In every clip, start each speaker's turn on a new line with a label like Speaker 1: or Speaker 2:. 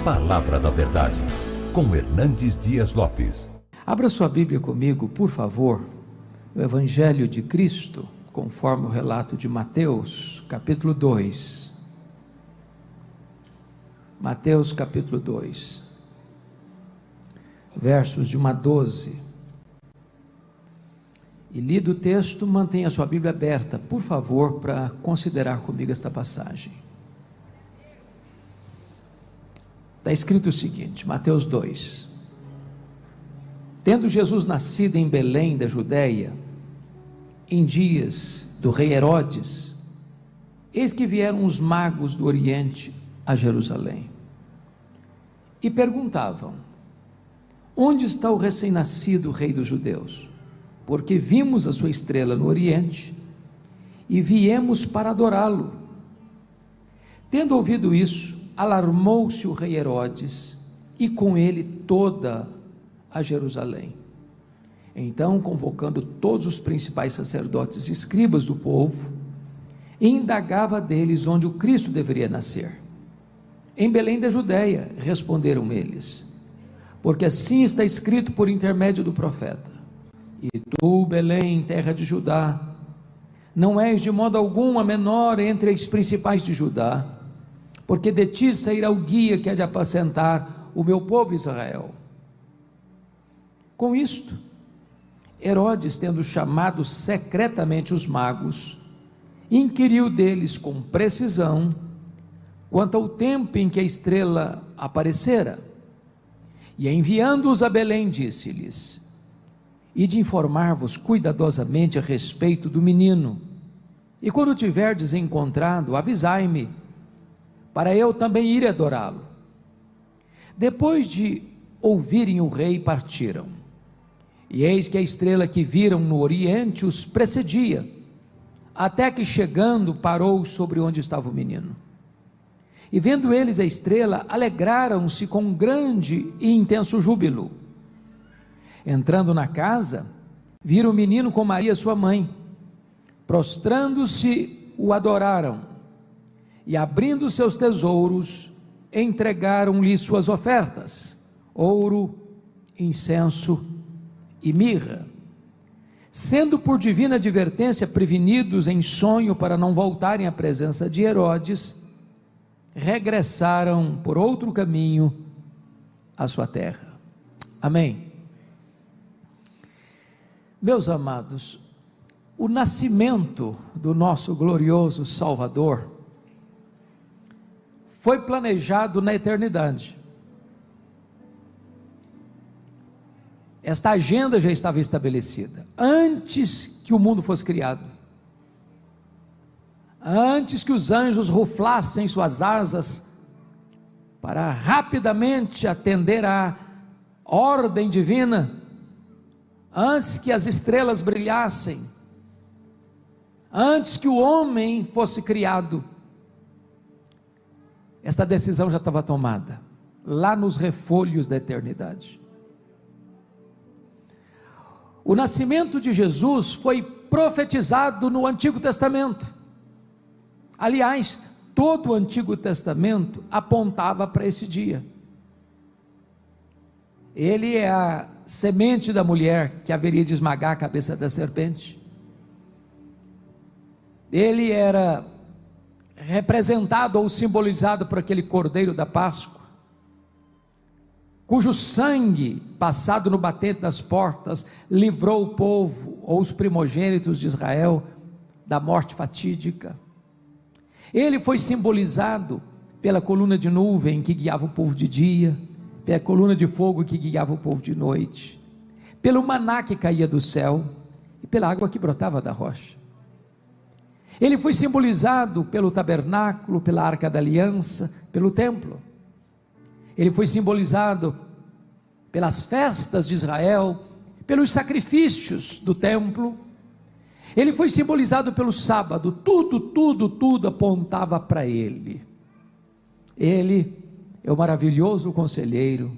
Speaker 1: Palavra da Verdade, com Hernandes Dias Lopes.
Speaker 2: Abra sua Bíblia comigo, por favor, no Evangelho de Cristo, conforme o relato de Mateus, capítulo 2. Mateus, capítulo 2, versos de 1 a 12. E lido o texto, mantenha a sua Bíblia aberta, por favor, para considerar comigo esta passagem. Está escrito o seguinte, Mateus 2: Tendo Jesus nascido em Belém da Judéia, em dias do rei Herodes, eis que vieram os magos do Oriente a Jerusalém, e perguntavam: onde está o recém-nascido rei dos judeus? Porque vimos a sua estrela no Oriente, e viemos para adorá-lo. Tendo ouvido isso, alarmou-se o rei Herodes, e com ele toda a Jerusalém. Então, convocando todos os principais sacerdotes e escribas do povo, indagava deles onde o Cristo deveria nascer. Em Belém da Judéia, responderam eles, porque assim está escrito por intermédio do profeta: e tu, Belém, terra de Judá, não és de modo algum a menor entre as principais de Judá, porque de ti sairá o guia que há de apacentar o meu povo Israel. Com isto, Herodes, tendo chamado secretamente os magos, inquiriu deles com precisão quanto ao tempo em que a estrela aparecera, e enviando-os a Belém, disse-lhes: ide informar-vos cuidadosamente a respeito do menino, e quando tiverdes encontrado, avisai-me, para eu também ir adorá-lo. Depois de ouvirem o rei, partiram. E eis que a estrela que viram no Oriente os precedia, até que chegando parou sobre onde estava o menino. E vendo eles a estrela, alegraram-se com grande e intenso júbilo. Entrando na casa, viram o menino com Maria sua mãe. Prostrando-se, o adoraram, e abrindo seus tesouros, entregaram-lhe suas ofertas: ouro, incenso e mirra. Sendo por divina advertência prevenidos em sonho para não voltarem à presença de Herodes, regressaram por outro caminho à sua terra. Amém. Meus amados, o nascimento do nosso glorioso Salvador foi planejado na eternidade. Esta agenda já estava estabelecida antes que o mundo fosse criado, antes que os anjos ruflassem suas asas para rapidamente atender à ordem divina, antes que as estrelas brilhassem, antes que o homem fosse criado. Esta decisão já estava tomada, lá nos refolhos da eternidade. O nascimento de Jesus foi profetizado no Antigo Testamento. Aliás, todo o Antigo Testamento apontava para esse dia. Ele é a semente da mulher que haveria de esmagar a cabeça da serpente. Ele era representado ou simbolizado por aquele cordeiro da Páscoa, cujo sangue, passado no batente das portas, livrou o povo, ou os primogênitos de Israel, da morte fatídica. Ele foi simbolizado pela coluna de nuvem que guiava o povo de dia, pela coluna de fogo que guiava o povo de noite, pelo maná que caía do céu, e pela água que brotava da rocha. Ele foi simbolizado pelo tabernáculo, pela arca da aliança, pelo templo. Ele foi simbolizado pelas festas de Israel, pelos sacrifícios do templo. Ele foi simbolizado pelo sábado. Tudo apontava para ele. Ele é o maravilhoso conselheiro,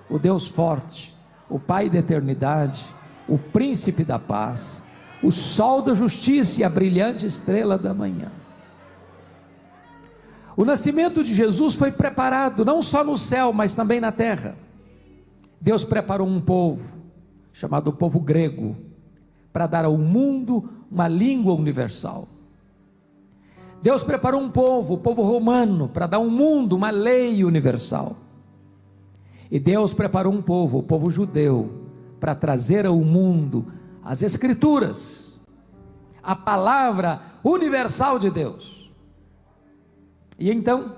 Speaker 2: o Deus forte, o Pai da eternidade, o príncipe da paz, o sol da justiça e a brilhante estrela da manhã. O nascimento de Jesus foi preparado não só no céu, mas também na terra. Deus preparou um povo, chamado povo grego, para dar ao mundo uma língua universal. Deus preparou um povo, o povo romano, para dar ao mundo uma lei universal. E Deus preparou um povo, o povo judeu, para trazer ao mundo as Escrituras, a palavra universal de Deus. E então,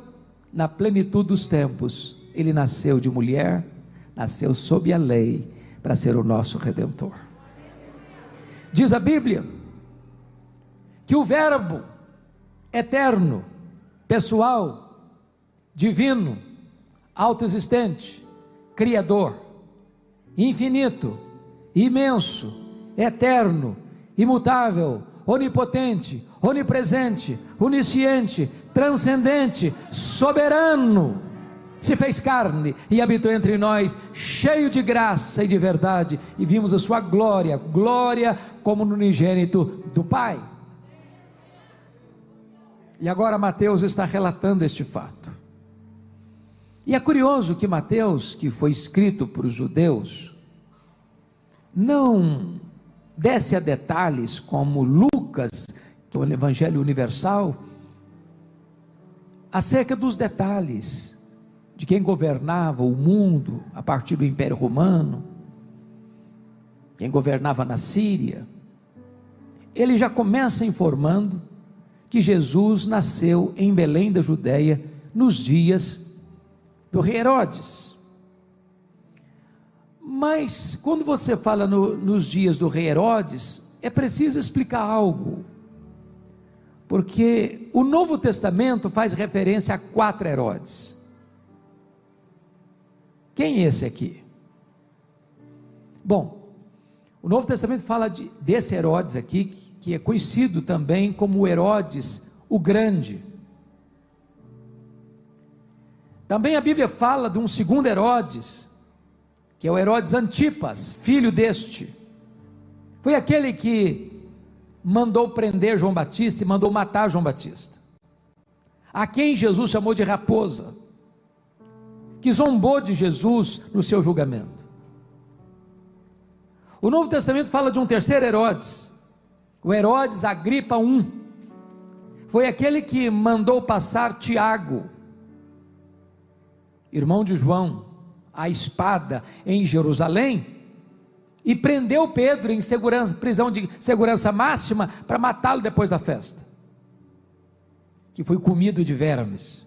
Speaker 2: na plenitude dos tempos, ele nasceu de mulher, nasceu sob a lei, para ser o nosso Redentor. Diz a Bíblia que o Verbo eterno, pessoal, divino, autoexistente, criador, infinito, imenso, eterno, imutável, onipotente, onipresente, onisciente, transcendente, soberano, se fez carne e habitou entre nós, cheio de graça e de verdade, e vimos a sua glória, glória como no unigênito do Pai. E agora Mateus está relatando este fato. E é curioso que Mateus, que foi escrito para os judeus, não desce a detalhes como Lucas, que é o Evangelho universal, acerca dos detalhes de quem governava o mundo a partir do Império Romano, quem governava na Síria. Ele já começa informando que Jesus nasceu em Belém da Judéia nos dias do rei Herodes. Mas quando você fala nos dias do rei Herodes, é preciso explicar algo, porque o Novo Testamento faz referência a 4 Herodes. Quem é esse aqui? Bom, o Novo Testamento fala desse Herodes aqui, que é conhecido também como Herodes o Grande. Também a Bíblia fala de um segundo Herodes, que é o Herodes Antipas, filho deste. Foi aquele que mandou prender João Batista e mandou matar João Batista, a quem Jesus chamou de raposa, que zombou de Jesus no seu julgamento. O Novo Testamento fala de um terceiro Herodes, o Herodes Agripa I, foi aquele que mandou passar Tiago, irmão de João, a espada em Jerusalém, e prendeu Pedro em prisão de segurança máxima, para matá-lo depois da festa, que foi comido de vermes.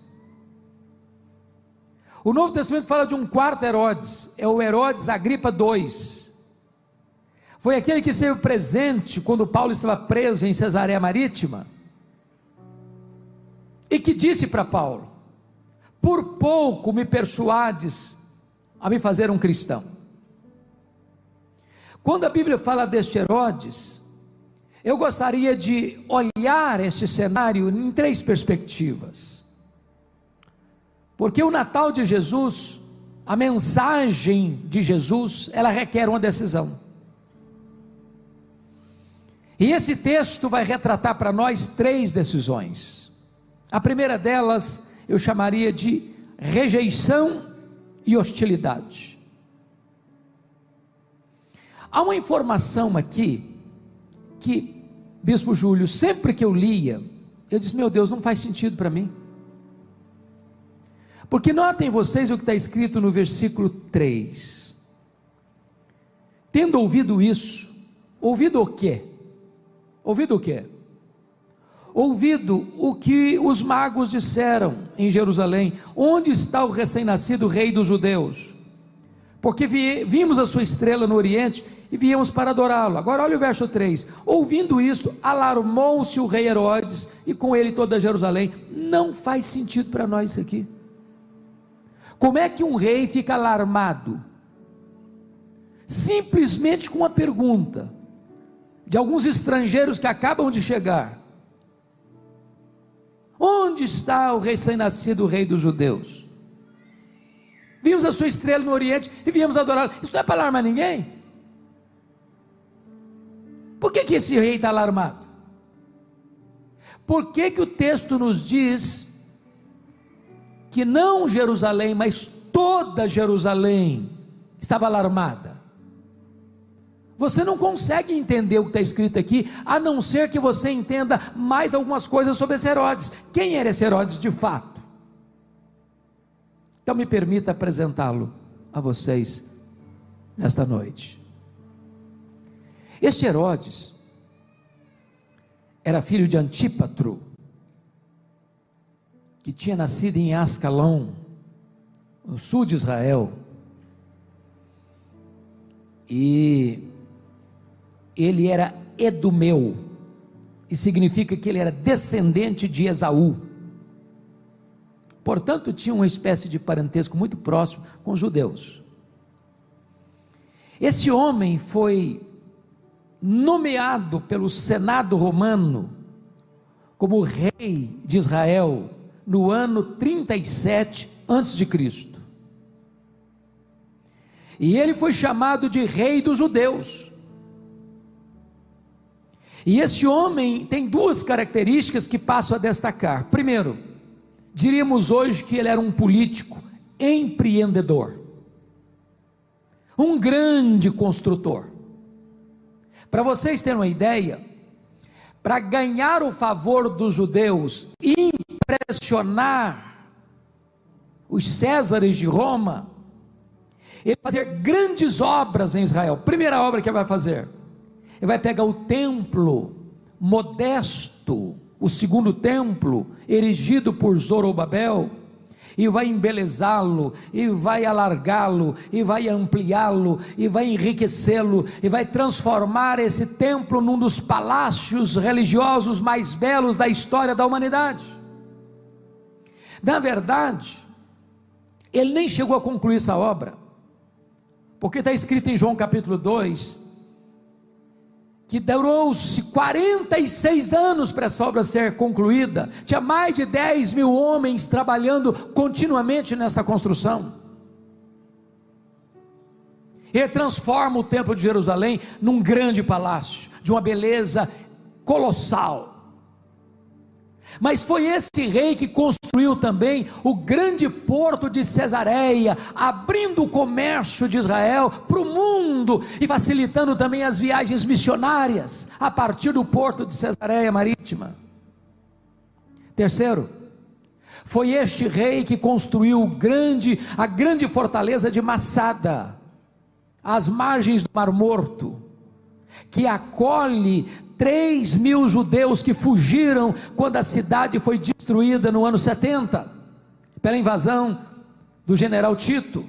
Speaker 2: O Novo Testamento fala de um quarto Herodes, é o Herodes Agripa II, foi aquele que esteve presente quando Paulo estava preso em Cesareia Marítima, e que disse para Paulo: por pouco me persuades a me fazer um cristão. Quando a Bíblia fala deste Herodes, eu gostaria de olhar este cenário em 3 perspectivas, porque o Natal de Jesus, a mensagem de Jesus, ela requer uma decisão, e esse texto vai retratar para nós 3 decisões. A primeira delas eu chamaria de rejeição e hostilidade. Há uma informação aqui, que Bispo Júlio, sempre que eu lia, eu disse: meu Deus, não faz sentido para mim. Porque notem vocês o que está escrito no versículo 3: tendo ouvido isso, ouvido o quê? Ouvido o quê? Ouvido o que os magos disseram em Jerusalém: onde está o recém-nascido rei dos judeus? Porque vimos a sua estrela no Oriente e viemos para adorá-lo. Agora olha o verso 3: ouvindo isto, alarmou-se o rei Herodes e com ele toda Jerusalém. Não faz sentido para nós isso aqui. Como é que um rei fica alarmado? Simplesmente com uma pergunta de alguns estrangeiros que acabam de chegar: onde está o recém-nascido rei dos judeus? Vimos a sua estrela no Oriente e viemos adorá-lo. Isso não é para alarmar ninguém? Por que esse rei está alarmado? Por que o texto nos diz que não Jerusalém, mas toda Jerusalém estava alarmada. Você não consegue entender o que está escrito aqui, a não ser que você entenda mais algumas coisas sobre esse Herodes. Quem era esse Herodes de fato? Então me permita apresentá-lo a vocês nesta noite. Este Herodes era filho de Antípatro, que tinha nascido em Ascalão, no sul de Israel, e ele era edumeu, e significa que ele era descendente de Esaú, portanto tinha uma espécie de parentesco muito próximo com os judeus. Esse homem foi nomeado pelo Senado romano como rei de Israel no ano 37 a.C. E ele foi chamado de rei dos judeus. E esse homem tem duas características que passo a destacar. Primeiro, diríamos hoje que ele era um político empreendedor, um grande construtor. Para vocês terem uma ideia, para ganhar o favor dos judeus e impressionar os Césares de Roma, ele vai fazer grandes obras em Israel. Primeira obra que ele vai fazer, ele vai pegar o templo modesto, o segundo templo, erigido por Zorobabel, e vai embelezá-lo, e vai alargá-lo, e vai ampliá-lo, e vai enriquecê-lo, e vai transformar esse templo num dos palácios religiosos mais belos da história da humanidade. Na verdade, ele nem chegou a concluir essa obra, porque está escrito em João capítulo 2, que durou-se 46 anos para essa obra ser concluída. Tinha mais de 10.000 homens trabalhando continuamente nesta construção. Ele transforma o templo de Jerusalém num grande palácio, de uma beleza colossal. Mas foi esse rei que construiu também o grande porto de Cesareia, abrindo o comércio de Israel para o mundo e facilitando também as viagens missionárias a partir do porto de Cesareia marítima. Terceiro, foi este rei que construiu a grande fortaleza de Massada, às margens do Mar Morto, que acolhe 3.000 judeus que fugiram quando a cidade foi destruída no ano 70, pela invasão do general Tito.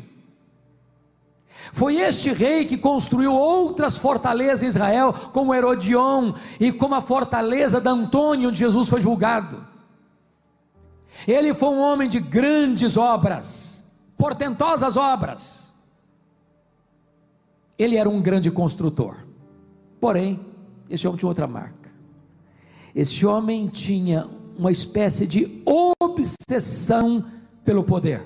Speaker 2: Foi este rei que construiu outras fortalezas em Israel, como Herodion e como a fortaleza de Antônio, onde Jesus foi julgado. Ele foi um homem de grandes obras, portentosas obras. Ele era um grande construtor. Porém, esse homem tinha outra marca. Esse homem tinha uma espécie de obsessão pelo poder.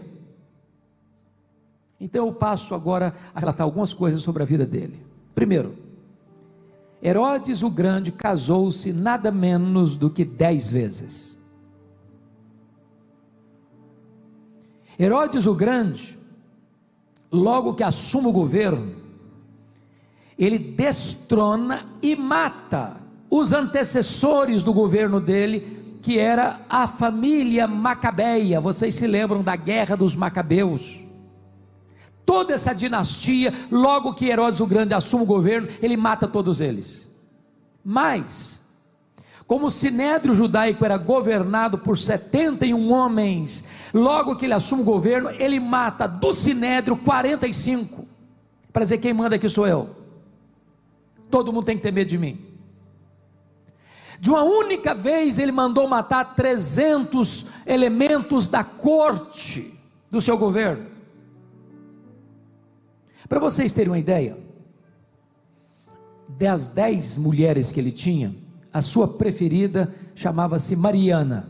Speaker 2: Então eu passo agora a relatar algumas coisas sobre a vida dele. Primeiro, Herodes o Grande casou-se nada menos do que 10 vezes. Herodes o Grande, logo que assume o governo, ele destrona e mata os antecessores do governo dele, que era a família Macabeia. Vocês se lembram da guerra dos Macabeus? Toda essa dinastia, logo que Herodes o Grande assume o governo, ele mata todos eles. Mas, como o sinédrio judaico era governado por 71 homens, logo que ele assume o governo, ele mata do sinédrio 45, para dizer: quem manda aqui sou eu. Todo mundo tem que ter medo de mim. De uma única vez ele mandou matar 300 elementos da corte do seu governo. Para vocês terem uma ideia, das 10 mulheres que ele tinha, a sua preferida chamava-se Mariana,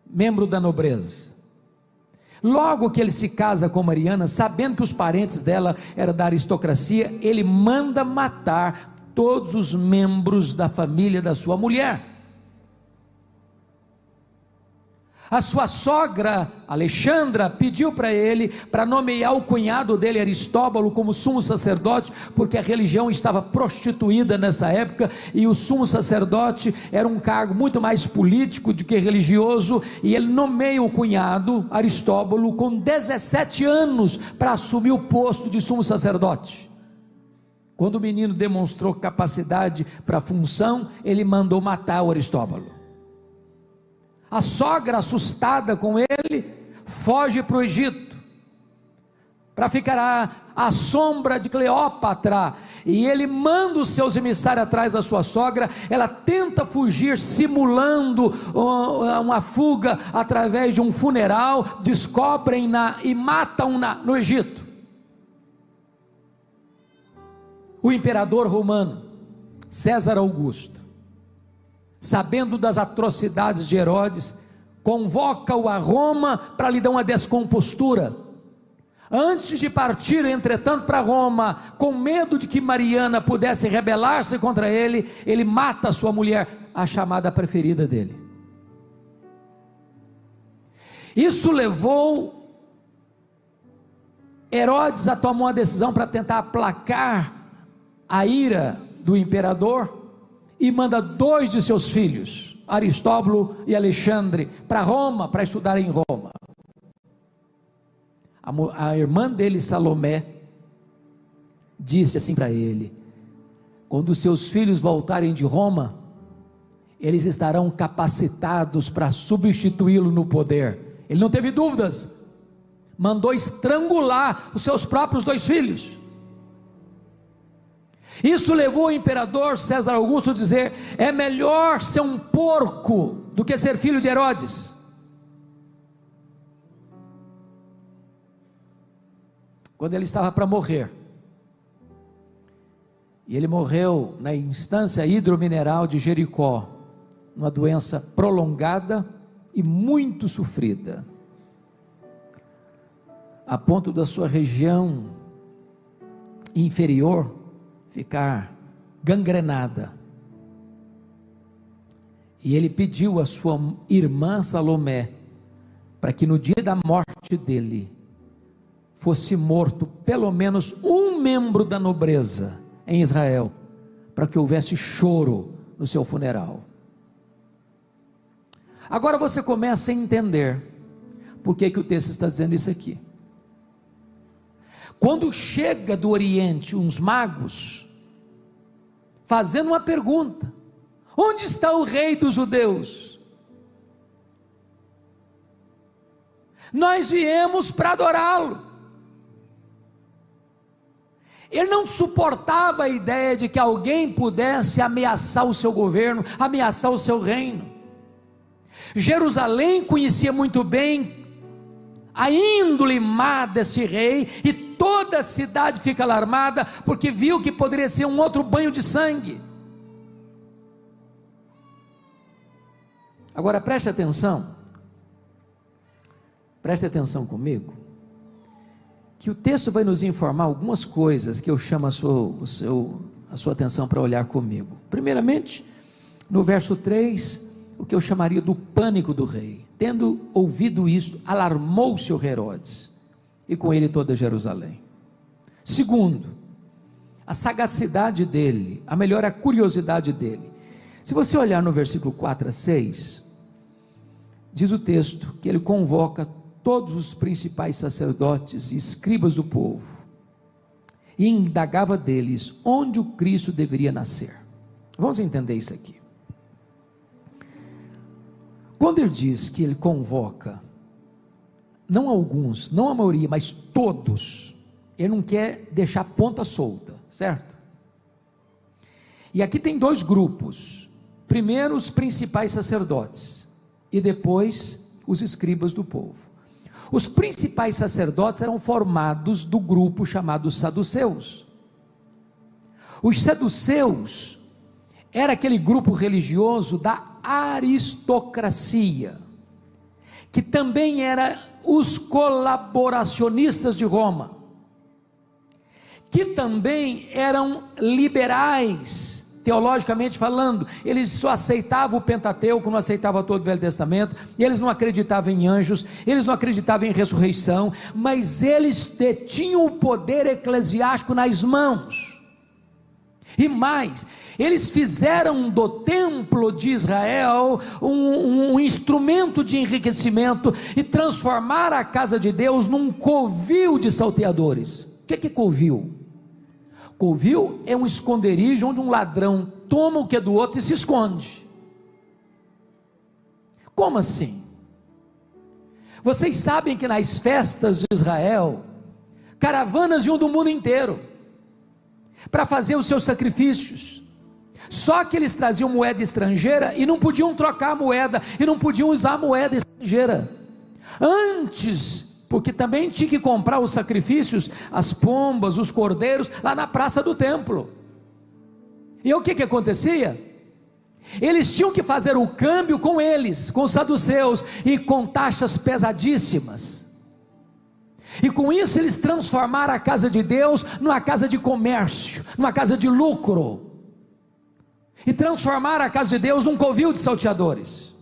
Speaker 2: membro da nobreza. Logo que ele se casa com Mariana, sabendo que os parentes dela eram da aristocracia, ele manda matar todos os membros da família da sua mulher. A sua sogra, Alexandra, pediu para ele para nomear o cunhado dele, Aristóbulo, como sumo sacerdote, porque a religião estava prostituída nessa época, e o sumo sacerdote era um cargo muito mais político do que religioso, e ele nomeia o cunhado, Aristóbulo, com 17 anos, para assumir o posto de sumo sacerdote. Quando o menino demonstrou capacidade para a função, ele mandou matar o Aristóbulo. A sogra, assustada com ele, foge para o Egito, para ficar à sombra de Cleópatra, e ele manda os seus emissários atrás da sua sogra. Ela tenta fugir, simulando uma fuga através de um funeral, descobrem-na e matam-na no Egito. O imperador romano, César Augusto, sabendo das atrocidades de Herodes, convoca-o a Roma para lhe dar uma descompostura. Antes de partir, entretanto, para Roma, com medo de que Mariana pudesse rebelar-se contra ele, ele mata a sua mulher, a chamada preferida dele. Isso levou Herodes a tomar uma decisão para tentar aplacar a ira do imperador, e manda 2 de seus filhos, Aristóbulo e Alexandre, para Roma, para estudar em Roma. A irmã dele, Salomé, disse assim para ele: quando os seus filhos voltarem de Roma, eles estarão capacitados para substituí-lo no poder. Ele não teve dúvidas, mandou estrangular os seus próprios 2 filhos. Isso levou o imperador César Augusto a dizer: é melhor ser um porco do que ser filho de Herodes. Quando ele estava para morrer, e ele morreu na instância hidromineral de Jericó, uma doença prolongada e muito sofrida, a ponto da sua região inferior ficar gangrenada, e ele pediu a sua irmã Salomé para que no dia da morte dele fosse morto pelo menos um membro da nobreza em Israel, para que houvesse choro no seu funeral. Agora você começa a entender por que o texto está dizendo isso aqui. Quando chega do Oriente uns magos, fazendo uma pergunta: onde está o rei dos judeus? Nós viemos para adorá-lo. Ele não suportava a ideia de que alguém pudesse ameaçar o seu governo, ameaçar o seu reino. Jerusalém conhecia muito bem a índole má desse rei, e toda a cidade fica alarmada, porque viu que poderia ser um outro banho de sangue. Agora preste atenção comigo, que o texto vai nos informar algumas coisas que eu chamo a sua atenção para olhar comigo. Primeiramente, no verso 3, o que eu chamaria do pânico do rei. Tendo ouvido isto, alarmou-se o Herodes, e com ele toda Jerusalém. Segundo, a sagacidade dele, a melhor, a curiosidade dele. Se você olhar no versículo 4 a 6, diz o texto que ele convoca todos os principais sacerdotes e escribas do povo, e indagava deles onde o Cristo deveria nascer. Vamos entender isso aqui. Quando ele diz que ele convoca, não alguns, não a maioria, mas todos, ele não quer deixar ponta solta, certo? E aqui tem 2 grupos: primeiro os principais sacerdotes, e depois os escribas do povo. Os principais sacerdotes eram formados do grupo chamado saduceus. Os saduceus era aquele grupo religioso da aristocracia, que também era os colaboracionistas de Roma, que também eram liberais teologicamente falando, eles só aceitavam o Pentateuco, não aceitavam todo o Velho Testamento, e eles não acreditavam em anjos, eles não acreditavam em ressurreição, mas eles detinham o poder eclesiástico nas mãos, e mais, eles fizeram do templo de Israel um instrumento de enriquecimento, e transformaram a casa de Deus num covil de salteadores. O que é covil? Covil é um esconderijo onde um ladrão toma o que é do outro e se esconde. Como assim? Vocês sabem que nas festas de Israel, caravanas iam do mundo inteiro para fazer os seus sacrifícios, só que eles traziam moeda estrangeira e não podiam trocar a moeda, e não podiam usar a moeda estrangeira, antes, porque também tinha que comprar os sacrifícios, as pombas, os cordeiros, lá na praça do templo. E o que acontecia? Eles tinham que fazer o câmbio com eles, com os saduceus, e com taxas pesadíssimas, e com isso eles transformaram a casa de Deus numa casa de comércio, numa casa de lucro, e transformaram a casa de Deus num covil de salteadores.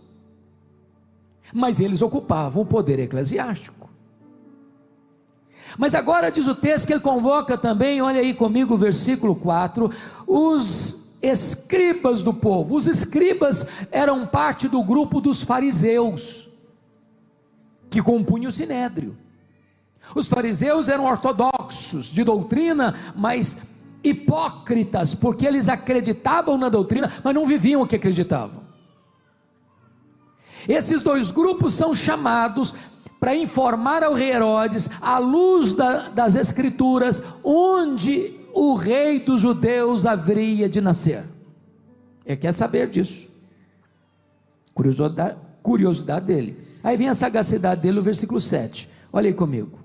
Speaker 2: Mas eles ocupavam o poder eclesiástico. Mas agora diz o texto que ele convoca também, olha aí comigo o versículo 4, os escribas do povo. Os escribas eram parte do grupo dos fariseus, que compunham o sinédrio. Os fariseus eram ortodoxos de doutrina, mas hipócritas, porque eles acreditavam na doutrina, mas não viviam o que acreditavam. Esses dois grupos são chamados para informar ao rei Herodes, à luz das escrituras, onde o rei dos judeus haveria de nascer. Ele quer saber disso, curiosidade dele. Aí vem a sagacidade dele no versículo 7, olha aí comigo.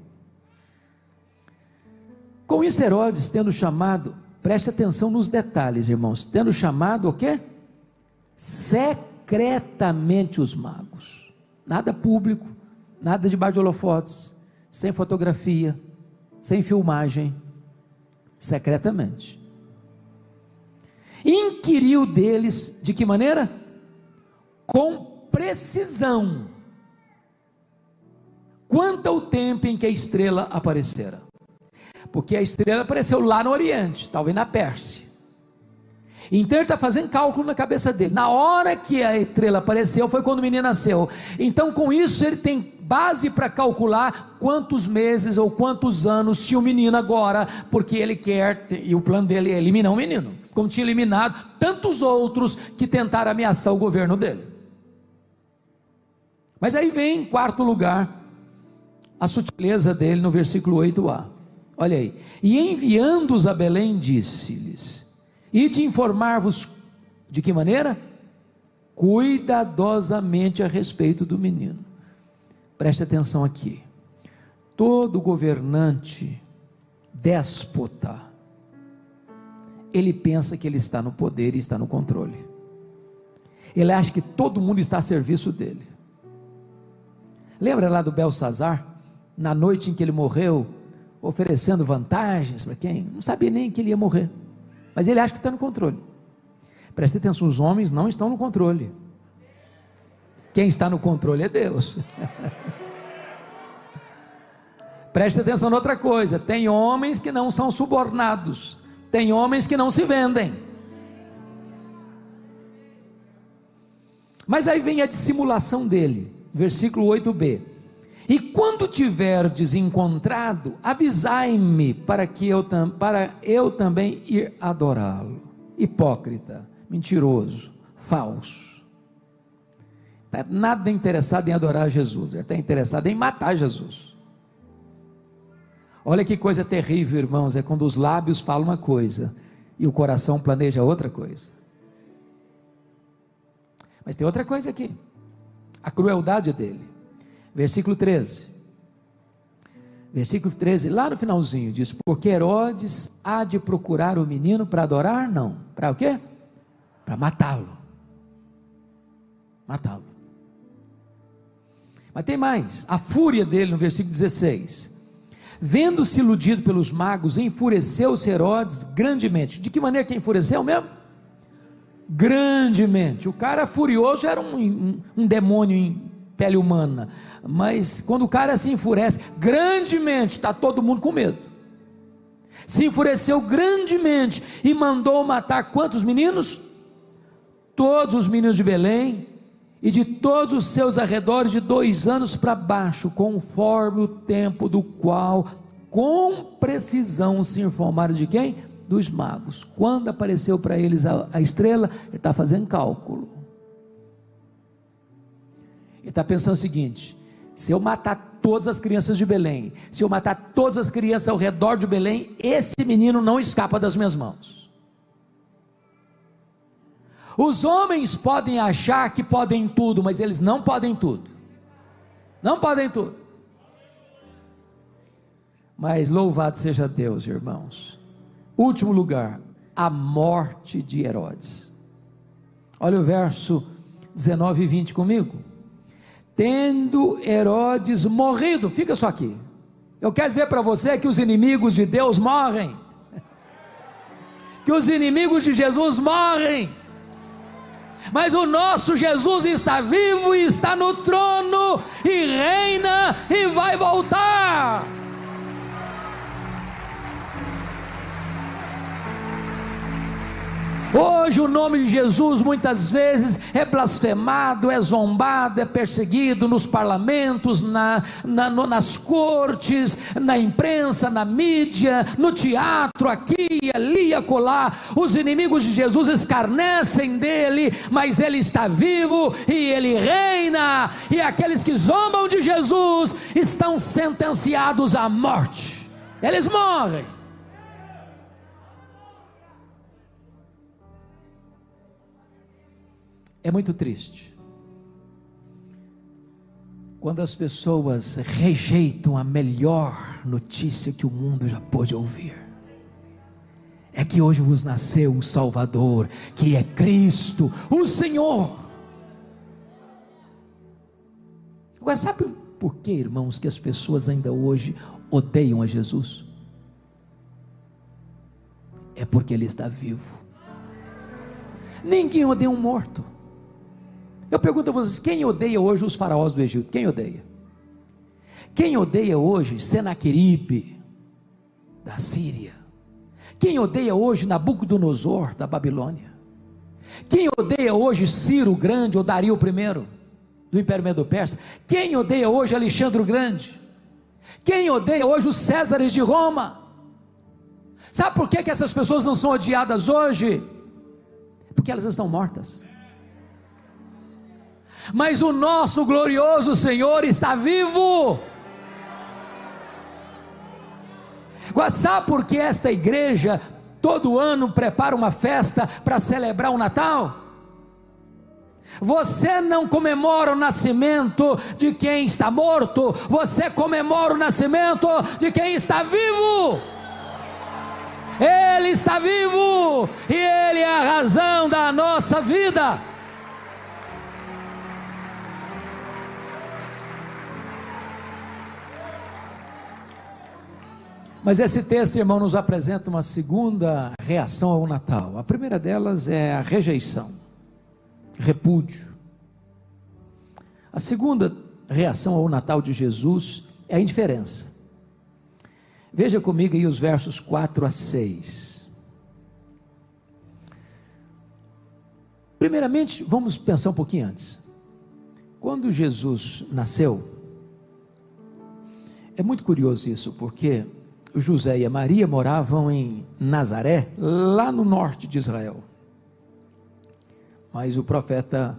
Speaker 2: Com isso Herodes, tendo chamado, preste atenção nos detalhes, irmãos, tendo chamado o quê? Secretamente os magos, nada público, nada debaixo de holofotes, sem fotografia, sem filmagem, secretamente, inquiriu deles, de que maneira? Com precisão, quanto ao tempo em que a estrela aparecera, porque a estrela apareceu lá no Oriente, talvez na Pérsia. Então ele está fazendo cálculo na cabeça dele, na hora que a estrela apareceu, foi quando o menino nasceu. Então com isso ele tem base para calcular quantos meses ou quantos anos tinha o menino agora, porque ele quer, e o plano dele é eliminar o menino, como tinha eliminado tantos outros que tentaram ameaçar o governo dele. Mas aí vem em quarto lugar a sutileza dele no versículo 8a, olha aí, e enviando-os a Belém, disse-lhes, e de informar-vos, de que maneira? Cuidadosamente a respeito do menino. Preste atenção aqui, todo governante, déspota, ele pensa que ele está no poder e está no controle, ele acha que todo mundo está a serviço dele. Lembra lá do Belsazar, na noite em que ele morreu, oferecendo vantagens para quem? Não sabia nem que ele ia morrer, mas ele acha que está no controle. Preste atenção, os homens não estão no controle, quem está no controle é Deus. Preste atenção em outra coisa, tem homens que não são subornados, tem homens que não se vendem. Mas aí vem a dissimulação dele, versículo 8b, e quando tiverdes encontrado, avisai-me, para eu também ir adorá-lo. Hipócrita, mentiroso, falso, está nada interessado em adorar Jesus, ele está interessado em matar Jesus. Olha que coisa terrível, irmãos, é quando os lábios falam uma coisa e o coração planeja outra coisa. Mas tem outra coisa aqui, a crueldade dele, versículo 13, lá no finalzinho diz, porque Herodes há de procurar o menino para adorar? Não, para o quê? Para matá-lo. Mas tem mais, a fúria dele no versículo 16, vendo-se iludido pelos magos, enfureceu-se Herodes grandemente. De que maneira que enfureceu mesmo? grandemente. O cara furioso era um demônio em pele humana, mas quando o cara se enfurece grandemente, está todo mundo com medo. Se enfureceu grandemente e mandou matar quantos meninos? Todos os meninos de Belém e de todos os seus arredores de 2 anos para baixo, conforme o tempo do qual com precisão se informaram de quem? Dos magos. Quando apareceu para eles a estrela, ele está fazendo cálculo. Ele está pensando o seguinte: se eu matar todas as crianças de Belém, se eu matar todas as crianças ao redor de Belém, esse menino não escapa das minhas mãos. Os homens podem achar que podem tudo, mas eles não podem tudo. Não podem tudo. Mas louvado seja Deus, irmãos. Último lugar, a morte de Herodes. Olha o verso 19 e 20 comigo. Tendo Herodes morrido, fica só aqui. Eu quero dizer para você que os inimigos de Deus morrem. Que os inimigos de Jesus morrem. Mas o nosso Jesus está vivo e está no trono e reina e vai voltar. Hoje o nome de Jesus muitas vezes é blasfemado, é zombado, é perseguido nos parlamentos, nas cortes, na imprensa, na mídia, no teatro, aqui, ali, acolá. Os inimigos de Jesus escarnecem dele, mas ele está vivo e ele reina, e aqueles que zombam de Jesus estão sentenciados à morte, eles morrem. É muito triste quando as pessoas rejeitam a melhor notícia que o mundo já pôde ouvir. É que hoje vos nasceu um Salvador, que é Cristo, o Senhor. Agora, sabe por que, irmãos, que as pessoas ainda hoje odeiam a Jesus? É porque Ele está vivo. Ninguém odeia um morto. Eu pergunto a vocês, quem odeia hoje os faraós do Egito? Quem odeia? Quem odeia hoje Senaqueribe, da Síria? Quem odeia hoje Nabucodonosor, da Babilônia? Quem odeia hoje Ciro o Grande ou Dario I, do Império Medo-Persa? Quem odeia hoje Alexandre o Grande? Quem odeia hoje os Césares de Roma? Sabe por que essas pessoas não são odiadas hoje? Porque elas estão mortas. Mas o nosso glorioso Senhor está vivo. Agora, sabe por que esta igreja todo ano prepara uma festa para celebrar o Natal? Você não comemora o nascimento de quem está morto, você comemora o nascimento de quem está vivo. Ele está vivo e Ele é a razão da nossa vida. Mas esse texto, irmão, nos apresenta uma segunda reação ao Natal. A primeira delas é a rejeição, repúdio. A segunda reação ao Natal de Jesus é a indiferença. Veja comigo aí os versos 4 a 6. Primeiramente, vamos pensar um pouquinho antes. Quando Jesus nasceu, é muito curioso isso, porque José e a Maria moravam em Nazaré, lá no norte de Israel. Mas o profeta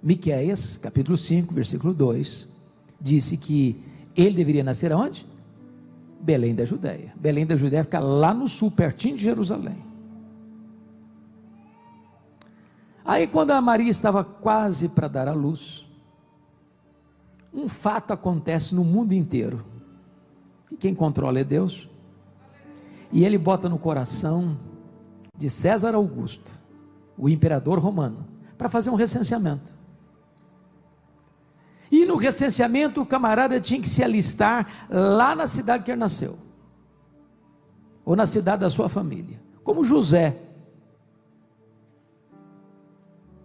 Speaker 2: Miqueias, capítulo 5, versículo 2, disse que ele deveria nascer aonde? Belém da Judéia. Belém da Judéia fica lá no sul, pertinho de Jerusalém. Aí quando a Maria estava quase para dar à luz, um fato acontece no mundo inteiro. E quem controla é Deus. E Ele bota no coração de César Augusto, o imperador romano, para fazer um recenseamento. E no recenseamento o camarada tinha que se alistar lá na cidade que ele nasceu, ou na cidade da sua família, como José.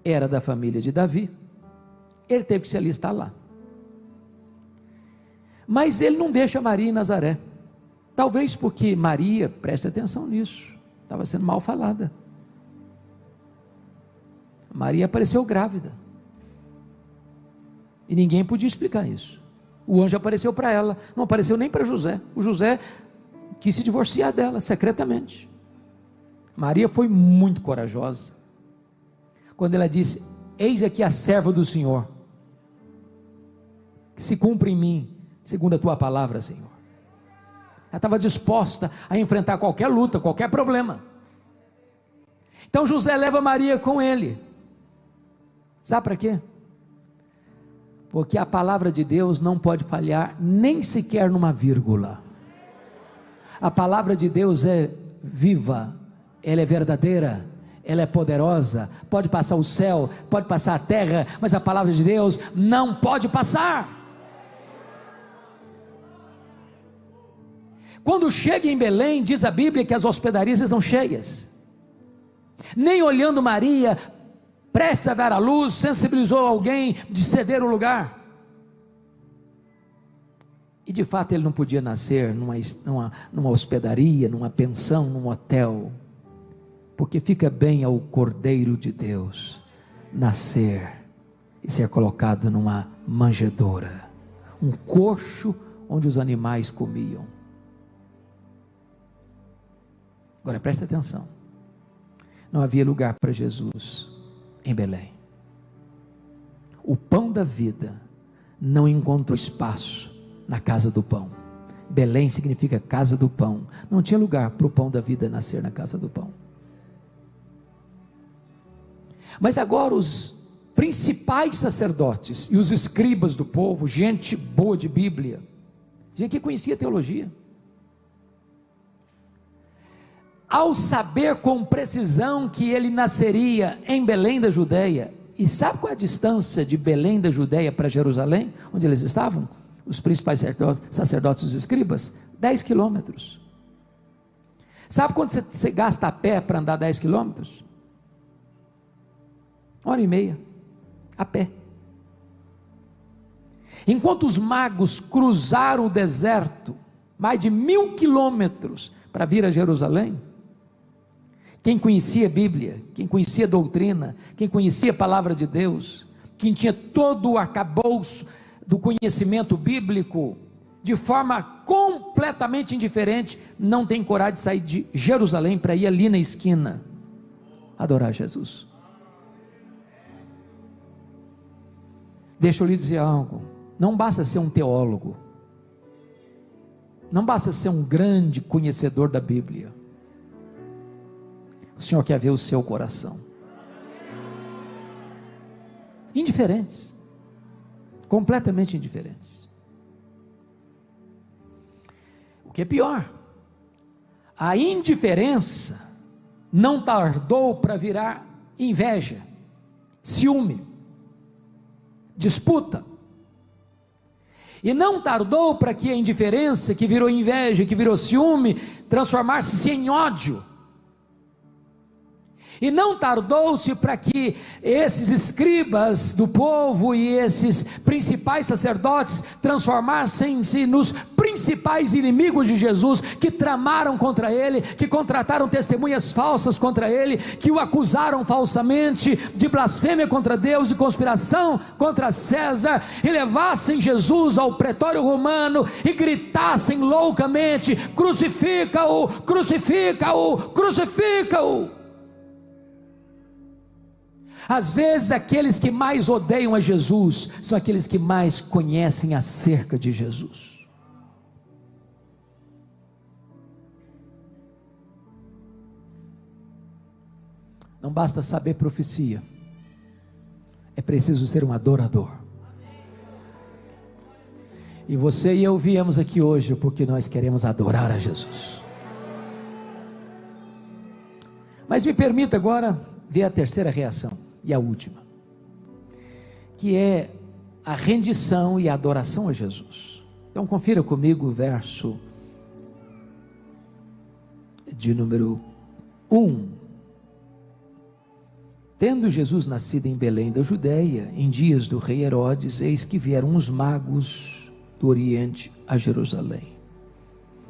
Speaker 2: era da família de Davi, ele teve que se alistar lá. Mas ele não deixa Maria em Nazaré, talvez porque Maria, preste atenção nisso, estava sendo mal falada. Maria apareceu grávida, e ninguém podia explicar isso. O anjo apareceu para ela, não apareceu nem para José. O José quis se divorciar dela secretamente. Maria foi muito corajosa, quando ela disse: eis aqui a serva do Senhor, que se cumpre em mim, segundo a tua palavra, Senhor. Ela estava disposta a enfrentar qualquer luta, qualquer problema. Então José leva Maria com ele, sabe para quê? Porque a palavra de Deus não pode falhar, nem sequer numa vírgula. A palavra de Deus é viva, ela é verdadeira, ela é poderosa. Pode passar o céu, pode passar a terra, mas a palavra de Deus não pode passar. Quando chega em Belém, diz a Bíblia que as hospedarias estão cheias. Nem olhando Maria, prestes a dar à luz, sensibilizou alguém de ceder o lugar. E de fato ele não podia nascer numa hospedaria, numa pensão, num hotel, porque fica bem ao Cordeiro de Deus nascer e ser colocado numa manjedoura, um coxo onde os animais comiam. Agora presta atenção, não havia lugar para Jesus em Belém. O pão da vida não encontrou espaço na casa do pão. Belém significa casa do pão. Não tinha lugar para o pão da vida nascer na casa do pão. Mas agora os principais sacerdotes e os escribas do povo, gente boa de Bíblia, gente que conhecia teologia, ao saber com precisão que ele nasceria em Belém da Judeia, e sabe qual é a distância de Belém da Judeia para Jerusalém, onde eles estavam? Os principais sacerdotes e os escribas? 10 quilômetros. Sabe quanto você gasta a pé para andar 10 quilômetros? 1h30, a pé. Enquanto os magos cruzaram o deserto, mais de 1000 quilômetros para vir a Jerusalém, quem conhecia a Bíblia, quem conhecia a doutrina, quem conhecia a palavra de Deus, quem tinha todo o arcabouço do conhecimento bíblico, de forma completamente indiferente, não tem coragem de sair de Jerusalém para ir ali na esquina adorar Jesus. Deixa eu lhe dizer algo, não basta ser um teólogo, não basta ser um grande conhecedor da Bíblia, o Senhor quer ver o seu coração. Indiferentes, completamente indiferentes. O que é pior, a indiferença não tardou para virar inveja, ciúme, disputa, e não tardou para que a indiferença, que virou inveja, que virou ciúme, transformar-se em ódio. E não tardou-se para que esses escribas do povo e esses principais sacerdotes transformassem-se nos principais inimigos de Jesus, que tramaram contra ele, que contrataram testemunhas falsas contra ele, que o acusaram falsamente de blasfêmia contra Deus, de conspiração contra César, e levassem Jesus ao pretório romano e gritassem loucamente: crucifica-o, crucifica-o, crucifica-o. Às vezes aqueles que mais odeiam a Jesus são aqueles que mais conhecem acerca de Jesus. Não basta saber profecia, é preciso ser um adorador. E você e eu viemos aqui hoje porque nós queremos adorar a Jesus. Mas me permita agora ver a terceira reação. E a última, que é a rendição e a adoração a Jesus. Então confira comigo o verso de número 1. Tendo Jesus nascido em Belém da Judéia, em dias do rei Herodes, eis que vieram os magos do Oriente a Jerusalém.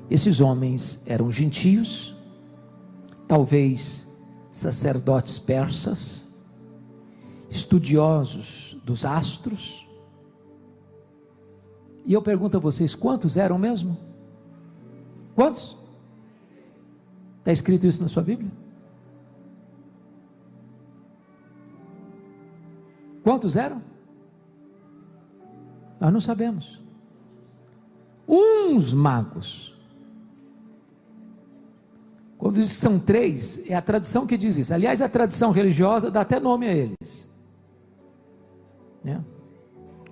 Speaker 2: Esses homens eram gentios, talvez sacerdotes persas, estudiosos dos astros. E eu pergunto a vocês, quantos eram mesmo? Quantos? Está escrito isso na sua Bíblia? Quantos eram? Nós não sabemos. Uns magos. Quando diz que são 3, é a tradição que diz isso. Aliás, a tradição religiosa dá até nome a eles.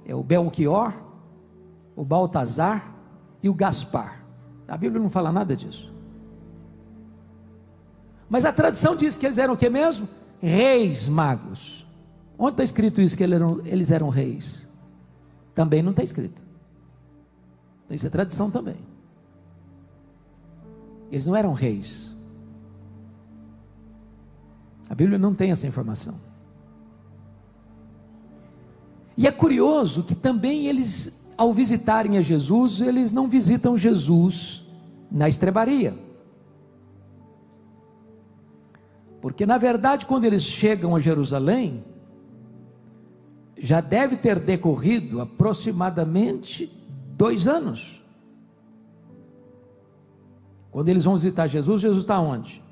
Speaker 2: É o Belchior, o Baltazar e o Gaspar. A Bíblia não fala nada disso. Mas a tradição diz que eles eram o que mesmo? Reis magos. Onde está escrito isso, que eles eram reis? Também não está escrito. Então isso é tradição também. Eles não eram reis. A Bíblia não tem essa informação. E é curioso que também eles, ao visitarem a Jesus, eles não visitam Jesus na estrebaria. Porque na verdade, quando eles chegam a Jerusalém, já deve ter decorrido aproximadamente 2 anos. Quando eles vão visitar Jesus, Jesus está onde?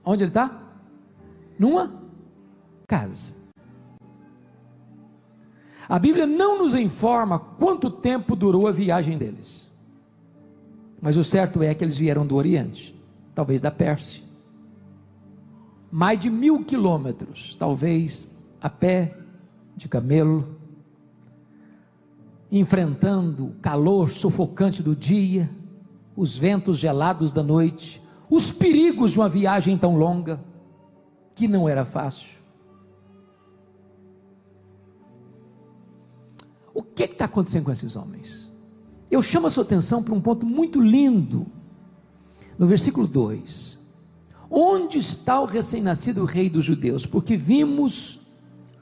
Speaker 2: Onde ele está? Numa casa. A Bíblia não nos informa quanto tempo durou a viagem deles, mas o certo é que eles vieram do Oriente, talvez da Pérsia, mais de 1000 quilômetros, talvez a pé, de camelo, enfrentando o calor sufocante do dia, os ventos gelados da noite, os perigos de uma viagem tão longa, que não era fácil. O que está acontecendo com esses homens? Eu chamo a sua atenção para um ponto muito lindo, no versículo 2: onde está o recém-nascido rei dos judeus? Porque vimos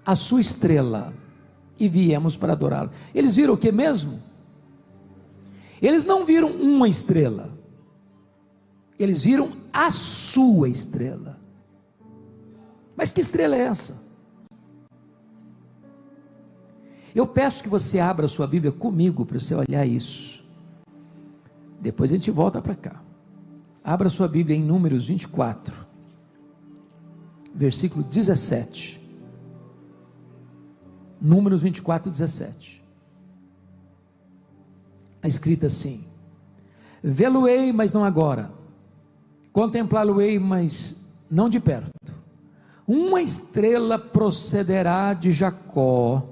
Speaker 2: a sua estrela e viemos para adorá-lo. Eles viram o que mesmo? Eles não viram uma estrela, eles viram a sua estrela. Mas que estrela é essa? Eu peço que você abra a sua Bíblia comigo para você olhar isso. Depois a gente volta para cá. Abra a sua Bíblia em Números 24, versículo 17. Números 24, 17. Está escrito assim: vê-lo-ei, mas não agora, contemplá-lo-ei, mas não de perto. Uma estrela procederá de Jacó,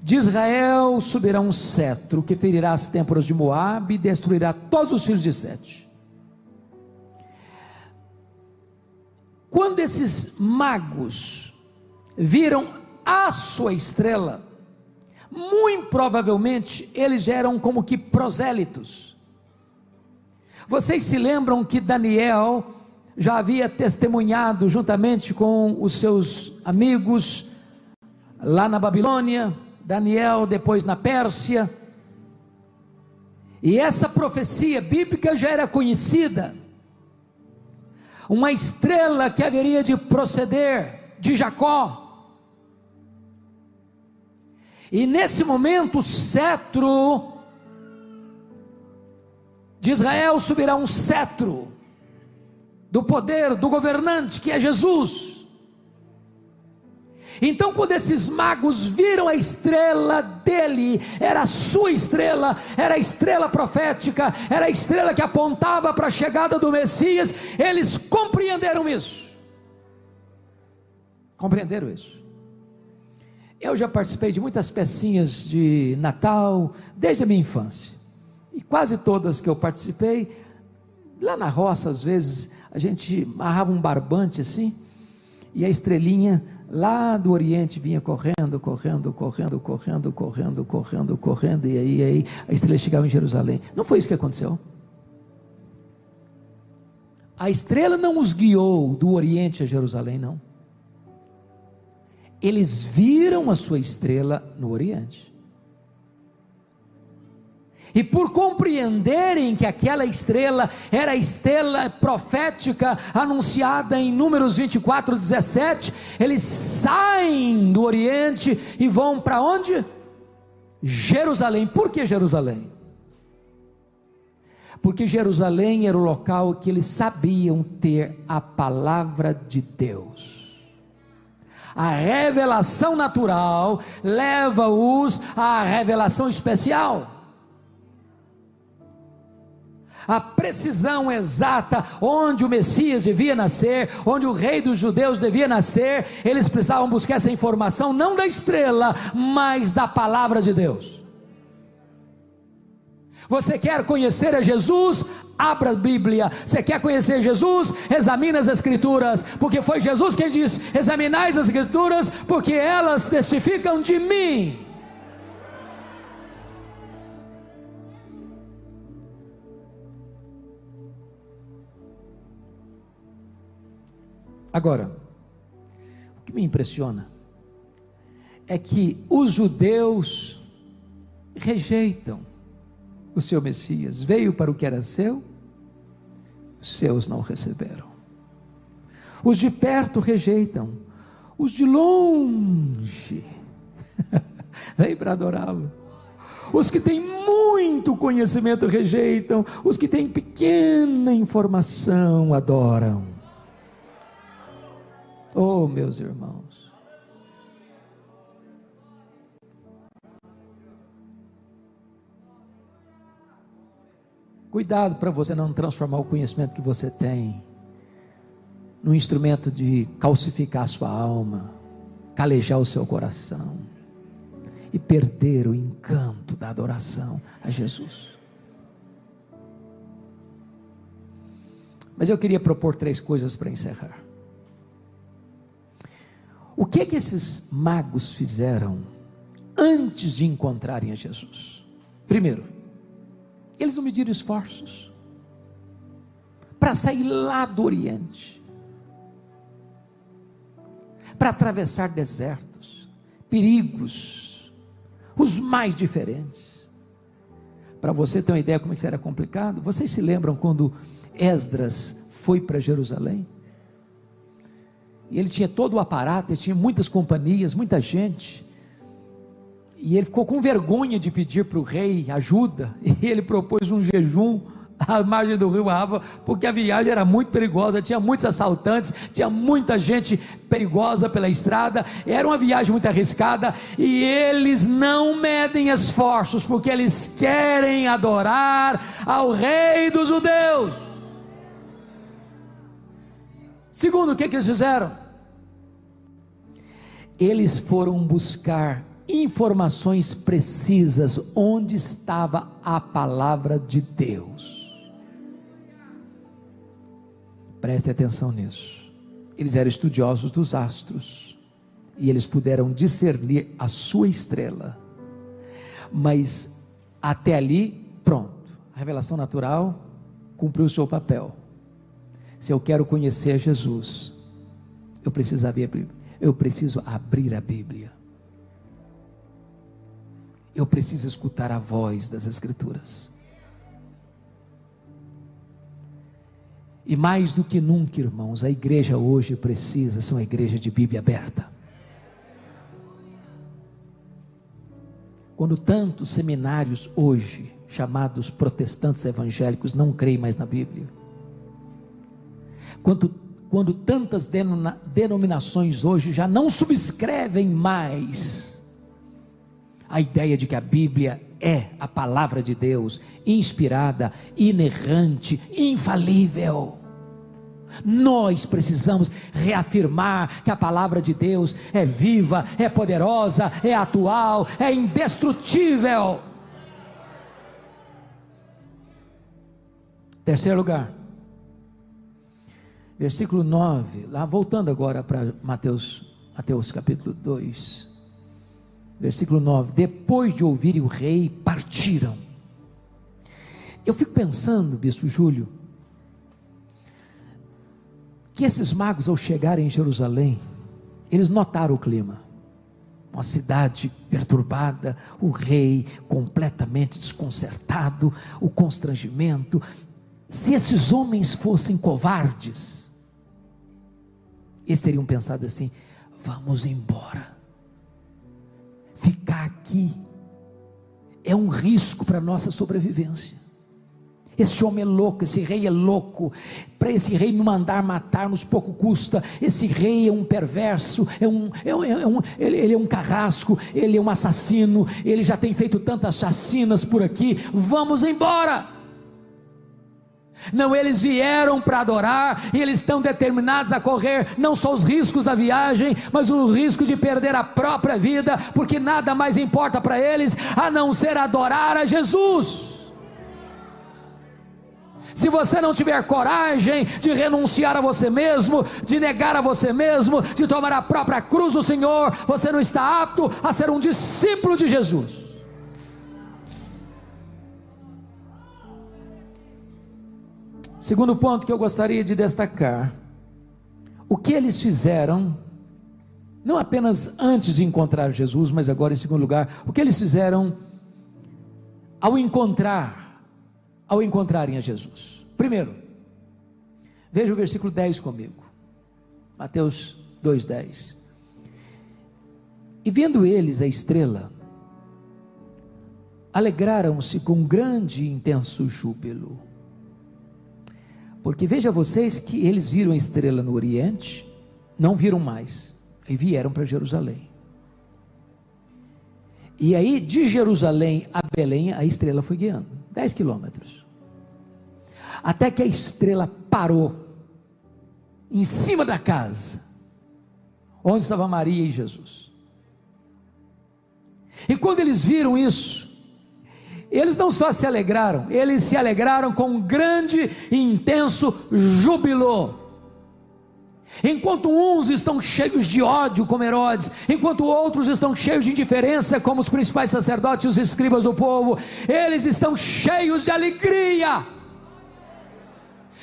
Speaker 2: de Israel subirá um cetro que ferirá as têmporas de Moabe e destruirá todos os filhos de Sete. Quando esses magos viram a sua estrela, muito provavelmente eles eram como que prosélitos. Vocês se lembram que Daniel já havia testemunhado juntamente com os seus amigos lá na Babilônia, Daniel depois na Pérsia, e essa profecia bíblica já era conhecida. Uma estrela que haveria de proceder de Jacó. E nesse momento o cetro de Israel subirá, um cetro do poder do governante, que é Jesus. Então quando esses magos viram a estrela dele, era a sua estrela, era a estrela profética, era a estrela que apontava para a chegada do Messias, eles compreenderam isso. Compreenderam isso. Eu já participei de muitas pecinhas de Natal, desde a minha infância, e quase todas que eu participei, lá na roça às vezes, a gente amarrava um barbante assim, e a estrelinha lá do Oriente vinha correndo, e aí a estrela chegava em Jerusalém. Não foi isso que aconteceu? A estrela não os guiou do Oriente a Jerusalém, não. eles viram a sua estrela no Oriente. E por compreenderem que aquela estrela era a estrela profética anunciada em Números 24:17, eles saem do Oriente e vão para onde? Jerusalém. Por que Jerusalém? Porque Jerusalém era o local que eles sabiam ter a palavra de Deus. A revelação natural leva-os à revelação especial. A precisão exata onde o Messias devia nascer, onde o rei dos judeus devia nascer, eles precisavam buscar essa informação não da estrela, mas da palavra de Deus. Você quer conhecer a Jesus? Abra a Bíblia. Você quer conhecer Jesus? Examine as Escrituras, porque foi Jesus quem disse: examinai as Escrituras, porque elas testificam de mim. Agora, o que me impressiona é que os judeus rejeitam o seu Messias. Veio para o que era seu, os seus não receberam. Os de perto rejeitam, os de longe vêm para adorá-lo. Os que têm muito conhecimento rejeitam, os que têm pequena informação adoram. Oh, meus irmãos, cuidado para você não transformar o conhecimento que você tem num instrumento de calcificar a sua alma, calejar o seu coração e perder o encanto da adoração a Jesus. Mas eu queria propor 3 coisas para encerrar. O que esses magos fizeram antes de encontrarem a Jesus? Primeiro, eles não mediram esforços para sair lá do Oriente, para atravessar desertos, perigos, os mais diferentes. Para você ter uma ideia como é que isso era complicado, vocês se lembram quando Esdras foi para Jerusalém? E ele tinha todo o aparato, ele tinha muitas companhias, muita gente, e ele ficou com vergonha de pedir para o rei ajuda, e ele propôs um jejum à margem do rio Ava, porque a viagem era muito perigosa, tinha muitos assaltantes, tinha muita gente perigosa pela estrada, era uma viagem muito arriscada, e eles não medem esforços, porque eles querem adorar ao rei dos judeus. Segundo, o que eles fizeram? Eles foram buscar informações precisas onde estava a palavra de Deus. Preste atenção nisso. Eles eram estudiosos dos astros e eles puderam discernir a sua estrela, mas até ali, pronto, a revelação natural cumpriu o seu papel. Se eu quero conhecer Jesus, eu preciso abrir a Bíblia. Eu preciso escutar a voz das Escrituras. E mais do que nunca, irmãos, a igreja hoje precisa ser uma igreja de Bíblia aberta. Quando tantos seminários hoje, chamados protestantes evangélicos, não creem mais na Bíblia, quando tantas denominações hoje já não subscrevem mais a ideia de que a Bíblia é a palavra de Deus, inspirada, inerrante, infalível, nós precisamos reafirmar que a palavra de Deus é viva, é poderosa, é atual, é indestrutível. Terceiro lugar, versículo 9, lá voltando agora para Mateus capítulo 2, versículo 9, depois de ouvirem o rei, partiram. Eu fico pensando, bispo Júlio, que esses magos ao chegarem em Jerusalém, eles notaram o clima. uma cidade perturbada, o rei completamente desconcertado, o constrangimento. Se esses homens fossem covardes, eles teriam pensado assim: vamos embora, ficar aqui é um risco para a nossa sobrevivência. Esse homem é louco, esse rei é louco, para esse rei me mandar matar-nos pouco custa. Esse rei é um perverso, ele é um carrasco, ele é um assassino, ele já tem feito tantas chacinas por aqui, vamos embora. Não, eles vieram para adorar, e eles estão determinados a correr não só os riscos da viagem, mas o risco de perder a própria vida, porque nada mais importa para eles a não ser adorar a Jesus. Se você não tiver coragem de renunciar a você mesmo, de negar a você mesmo, de tomar a própria cruz do Senhor, você não está apto a ser um discípulo de Jesus. Segundo ponto que eu gostaria de destacar: o que eles fizeram, não apenas antes de encontrar Jesus, mas agora em segundo lugar, o que eles fizeram ao encontrarem a Jesus. Primeiro, veja o versículo 10 comigo, Mateus 2:10. E vendo eles a estrela, alegraram-se com grande e intenso júbilo. Porque veja vocês que eles viram a estrela no Oriente, não viram mais, e vieram para Jerusalém. E aí de Jerusalém a Belém, a estrela foi guiando, 10 quilômetros, até que a estrela parou em cima da casa onde estava Maria e Jesus. E quando eles viram isso, eles não só se alegraram, eles se alegraram com um grande e intenso júbilo. Enquanto uns estão cheios de ódio, como Herodes, enquanto outros estão cheios de indiferença, como os principais sacerdotes e os escribas do povo, eles estão cheios de alegria.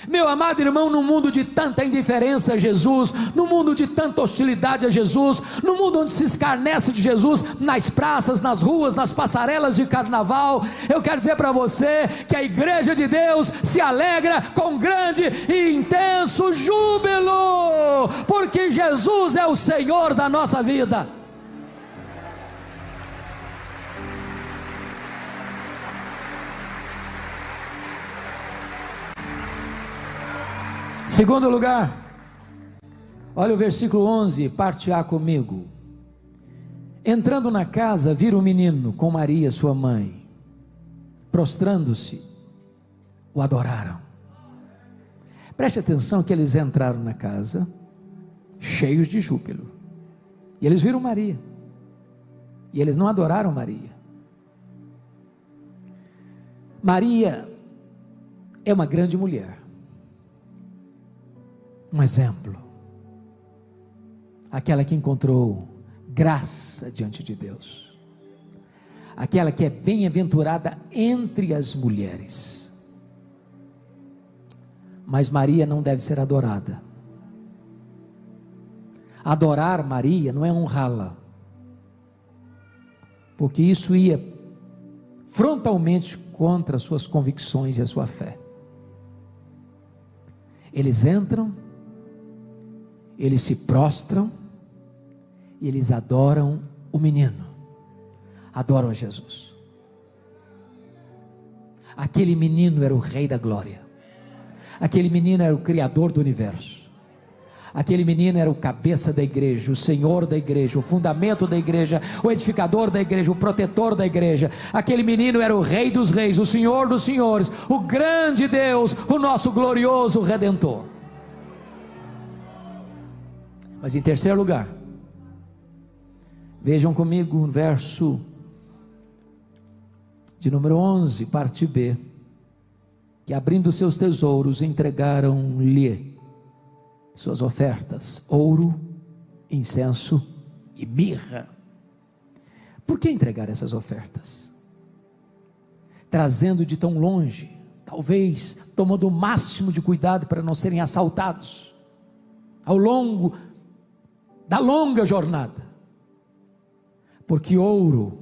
Speaker 2: Meu amado irmão, no mundo de tanta indiferença a Jesus, no mundo de tanta hostilidade a Jesus, no mundo onde se escarnece de Jesus, nas praças, nas ruas, nas passarelas de carnaval, eu quero dizer para você que a igreja de Deus se alegra com grande e intenso júbilo, porque Jesus é o Senhor da nossa vida. Segundo lugar, olha o versículo 11, parte A comigo. Entrando na casa, viram o menino com Maria sua mãe, prostrando-se, o adoraram. Preste atenção que eles entraram na casa, cheios de júbilo, e eles viram Maria, e eles não adoraram Maria. Maria é uma grande mulher, um exemplo, aquela que encontrou graça diante de Deus, aquela que é bem-aventurada entre as mulheres. Mas Maria não deve ser adorada. Adorar Maria não é honrá-la, porque isso ia frontalmente contra as suas convicções e a sua fé. Eles entram, eles se prostram e eles adoram o menino, adoram a Jesus. Aquele menino era o Rei da Glória, aquele menino era o Criador do universo, aquele menino era o cabeça da igreja, o Senhor da igreja, o fundamento da igreja, o edificador da igreja, o protetor da igreja. Aquele menino era o Rei dos reis, o Senhor dos senhores, o grande Deus, o nosso glorioso Redentor. Mas em terceiro lugar, vejam comigo o verso de número 11, parte B, que abrindo seus tesouros, entregaram-lhe suas ofertas, ouro, incenso e mirra. Por que entregar essas ofertas? Trazendo de tão longe, talvez tomando o máximo de cuidado para não serem assaltados, ao longo da longa jornada. Porque ouro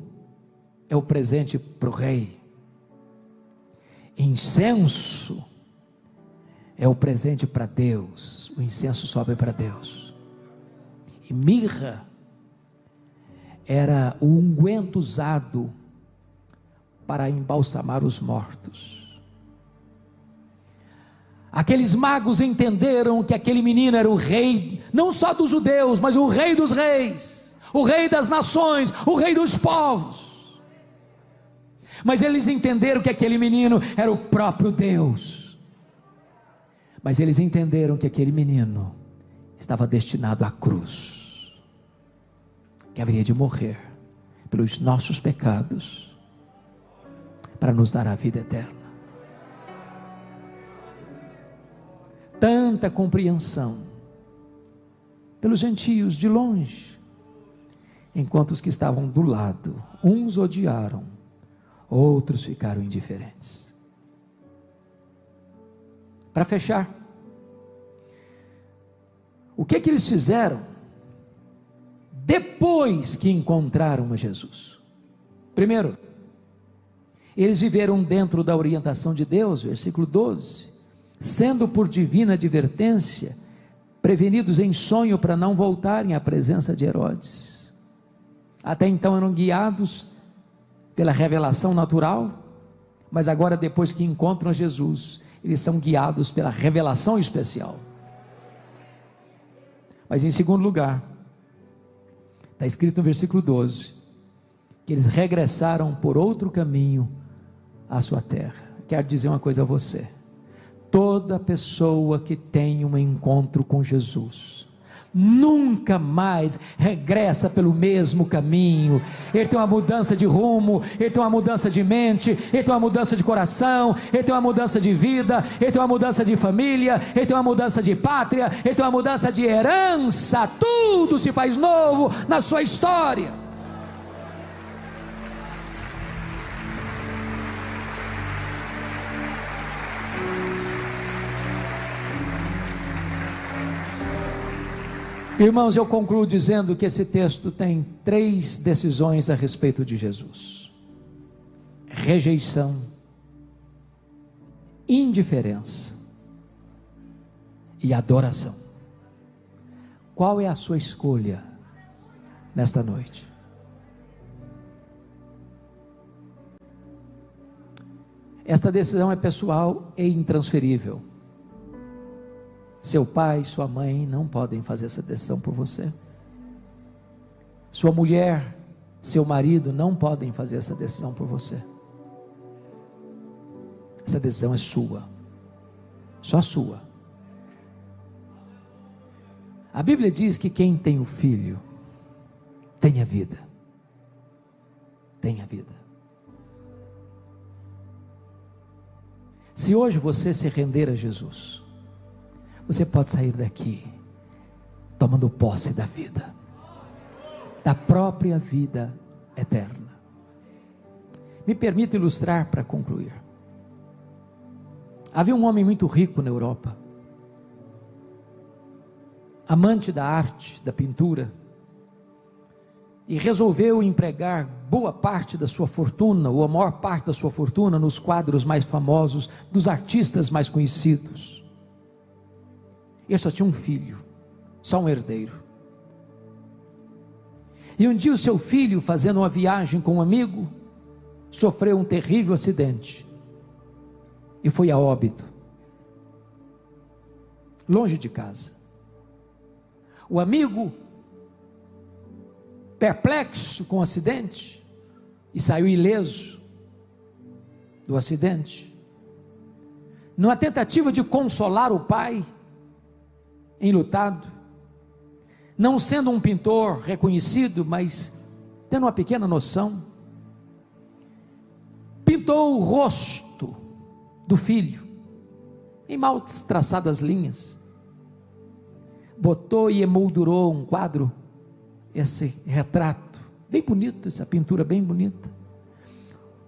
Speaker 2: é o presente para o rei, incenso é o presente para Deus, o incenso sobe para Deus, e mirra era o unguento usado para embalsamar os mortos. Aqueles magos entenderam que aquele menino era o rei, não só dos judeus, mas o rei dos reis, o rei das nações, o rei dos povos. Mas eles entenderam que aquele menino era o próprio Deus. Mas eles entenderam que aquele menino estava destinado à cruz, que haveria de morrer pelos nossos pecados, para nos dar a vida eterna. Tanta compreensão pelos gentios de longe, enquanto os que estavam do lado, uns odiaram, outros ficaram indiferentes. Para fechar, o que eles fizeram depois que encontraram a Jesus? Primeiro, eles viveram dentro da orientação de Deus, versículo 12, sendo por divina advertência prevenidos em sonho para não voltarem à presença de Herodes. Até então eram guiados pela revelação natural, mas agora, depois que encontram Jesus, eles são guiados pela revelação especial. Mas em segundo lugar, está escrito no versículo 12, que eles regressaram por outro caminho à sua terra. Quero dizer uma coisa a você: toda pessoa que tem um encontro com Jesus nunca mais regressa pelo mesmo caminho. Ele tem uma mudança de rumo, ele tem uma mudança de mente, ele tem uma mudança de coração, ele tem uma mudança de vida, ele tem uma mudança de família, ele tem uma mudança de pátria, ele tem uma mudança de herança. Tudo se faz novo na sua história. Irmãos, eu concluo dizendo que esse texto tem 3 decisões a respeito de Jesus: rejeição, indiferença e adoração. Qual é a sua escolha nesta noite? Esta decisão é pessoal e intransferível. Seu pai, sua mãe não podem fazer essa decisão por você. Sua mulher, seu marido não podem fazer essa decisão por você. Essa decisão é sua, só sua. A Bíblia diz que quem tem o Filho tem a vida. Tem a vida. Se hoje você se render a Jesus, você pode sair daqui tomando posse da vida, da própria vida eterna. Me permita ilustrar para concluir. Havia um homem muito rico na Europa, amante da arte, da pintura, e resolveu empregar boa parte da sua fortuna, ou a maior parte da sua fortuna, nos quadros mais famosos, dos artistas mais conhecidos. Ele só tinha um filho, só um herdeiro. E um dia o seu filho, fazendo uma viagem com um amigo, sofreu um terrível acidente e foi a óbito, longe de casa. O amigo, perplexo com o acidente, e saiu ileso do acidente, numa tentativa de consolar o pai enlutado, não sendo um pintor reconhecido, mas tendo uma pequena noção, pintou o rosto do filho em mal traçadas linhas, botou e emoldurou um quadro, esse retrato bem bonito, essa pintura bem bonita,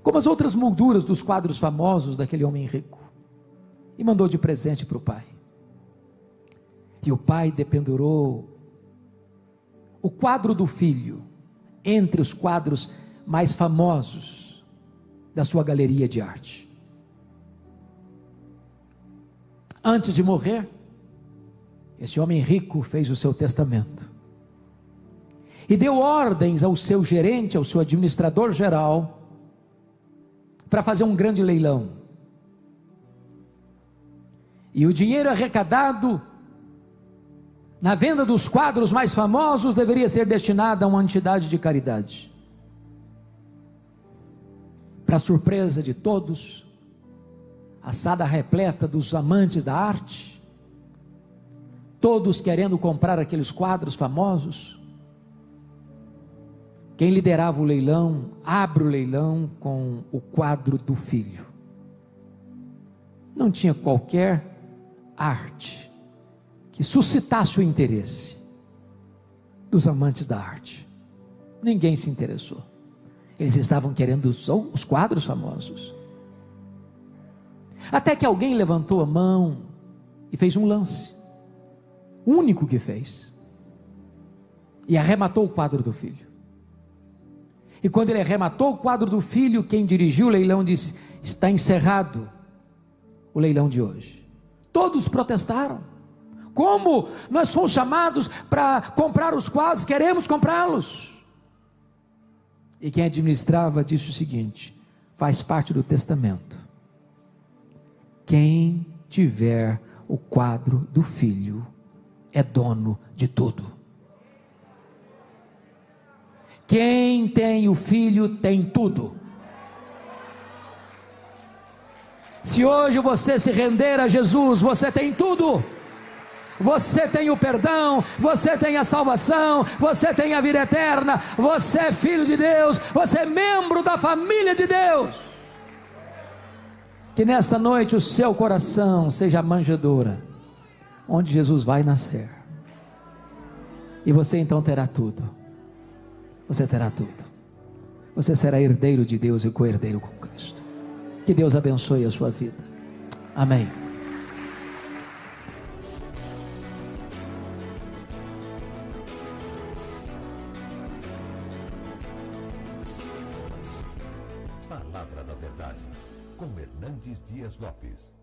Speaker 2: como as outras molduras dos quadros famosos daquele homem rico, e mandou de presente para o pai. E o pai dependurou o quadro do filho entre os quadros mais famosos da sua galeria de arte. Antes de morrer, esse homem rico fez o seu testamento e deu ordens ao seu gerente, ao seu administrador geral, para fazer um grande leilão. E o dinheiro arrecadado na venda dos quadros mais famosos deveria ser destinado a uma entidade de caridade. Para surpresa de todos, a sala repleta dos amantes da arte, todos querendo comprar aqueles quadros famosos. Quem liderava o leilão, abre o leilão com o quadro do filho. Não tinha qualquer arte que suscitasse o interesse dos amantes da arte. Ninguém se interessou. Eles estavam querendo os quadros famosos. Até que alguém levantou a mão e fez um lance, o único que fez, e arrematou o quadro do filho. E quando ele arrematou o quadro do filho, quem dirigiu o leilão disse: está encerrado o leilão de hoje. Todos protestaram. Como? Nós fomos chamados para comprar os quadros, queremos comprá-los. E quem administrava disse o seguinte: faz parte do testamento. Quem tiver o quadro do filho é dono de tudo. Quem tem o filho tem tudo. Se hoje você se render a Jesus, você tem tudo. Você tem o perdão, você tem a salvação, você tem a vida eterna, você é filho de Deus, você é membro da família de Deus. Que nesta noite o seu coração seja a manjedoura onde Jesus vai nascer, e você então terá tudo. Você terá tudo. Você será herdeiro de Deus e co-herdeiro com Cristo. Que Deus abençoe a sua vida. Amém.
Speaker 1: Palavra da Verdade, com Hernandes Dias Lopes.